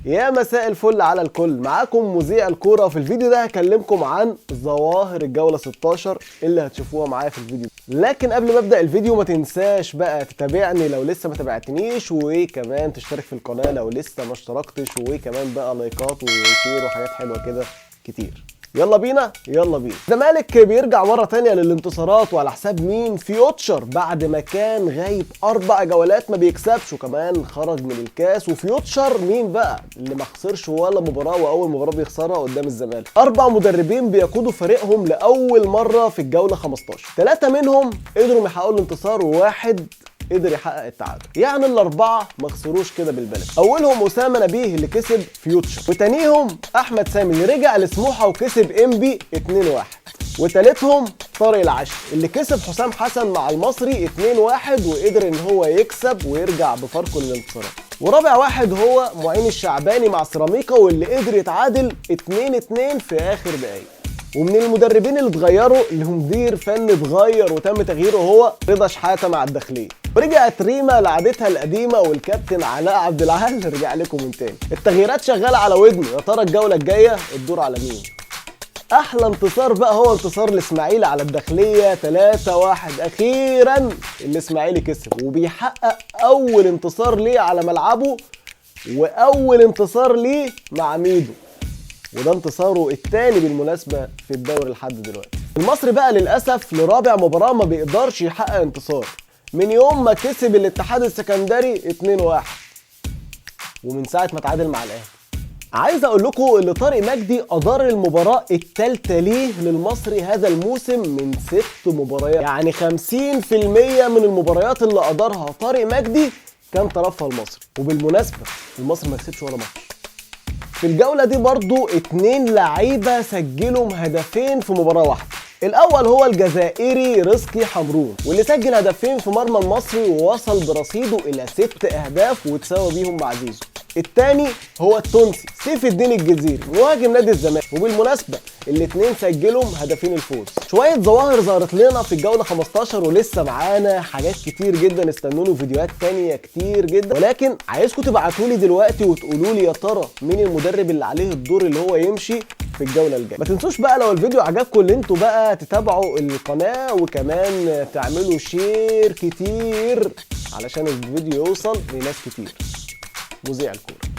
يا مساء الفل على الكل، معاكم مذيع الكوره. في الفيديو ده هكلمكم عن ظواهر الجوله 16 اللي هتشوفوها معايا في الفيديو. لكن قبل ما ابدا الفيديو ما تنساش بقى تتابعني لو لسه ما تابعتنيش، وكمان تشترك في القناه لو لسه ما اشتركتش، وكمان بقى لايكات وشير وحاجات حلوه كده كتير. يلا بينا يلا بينا. الزمالك بيرجع مره تانية للانتصارات، وعلى حساب مين؟ فيوتشر، بعد ما كان غايب 4 جولات ما بيكسبش، وكمان خرج من الكاس. وفيوتشر مين بقى اللي ما خسرش ولا مباراه، واول مباراه بيخسرها قدام الزمالك؟ 4 مدربين بيقودوا فريقهم لاول مره في الجوله 15، 3 منهم قدروا يحققوا الانتصار، وواحد قدر يحقق التعادل. يعني الاربعه ما خسروش كده بالبلد. اولهم اسامه نبيه اللي كسب فيوتشر، وتانيهم احمد سامي اللي رجع لسموحه وكسب انبي 2-1، وتالتهم طارق العشري اللي كسب حسام حسن مع المصري 2-1 وقدر ان هو يكسب ويرجع بفرق للانتصارات. ورابع واحد هو معين الشعباني مع سيراميكا، واللي قدر يتعادل 2-2 في اخر دقايق. ومن المدربين اللي اتغيروا اللي هم مدير فني اتغير وتم تغييره هو رضا شحاته مع الداخليه. ورجعت ريما لعادتها القديمه، والكابتن علاء عبد العال رجع لكم من تاني. التغييرات شغاله على ودنه، يا ترى الجوله الجايه الدور على مين؟ احلى انتصار بقى هو انتصار الاسماعيلي على الداخليه 3-1. اخيرا الاسماعيلي كسب وبيحقق اول انتصار ليه على ملعبه، واول انتصار ليه مع ميدو، وده انتصاره الثاني بالمناسبه في الدوري لحد دلوقتي. المصري بقى للاسف لرابع مباراه ما بيقدرش يحقق انتصار من يوم ما كسب الاتحاد السكندري 2-1، ومن ساعه ما تعادل مع الاهلي. عايز اقول لكم ان طارق مجدي ادار المباراه الثالثه ليه للمصري هذا الموسم من 6 مباريات، يعني 50% من المباريات اللي ادارها طارق مجدي كان طرفها المصري. وبالمناسبه المصري ما كسبش ولا ماتش. في الجولة دي برضو 2 لعيبة سجلوا هدفين في مباراة واحدة. الأول هو الجزائري رزقي حمرون، واللي سجل هدفين في مرمى المصري ووصل برصيده إلى 6 أهداف وتساوى بيهم مع زيزو. الثاني هو التونسي سيف الدين الجزيري مهاجم نادي الزمالك، وبالمناسبة الاثنين سجلوا هدفين الفوز. شوية ظواهر ظهرت لنا في الجولة 15، ولسه معانا حاجات كتير جدا. استنوني فيديوهات تانية كتير جدا، ولكن عايزكم تبعتولي دلوقتي وتقولوا لي يا ترى مين المدرب اللي عليه الدور اللي هو يمشي في الجولة الجاية. ما تنسوش بقى لو الفيديو عجبكم اللي انتوا بقى تتابعوا القناة، وكمان تعملوا شير كتير علشان الفيديو يوصل لناس كتير. مذيع الكورة.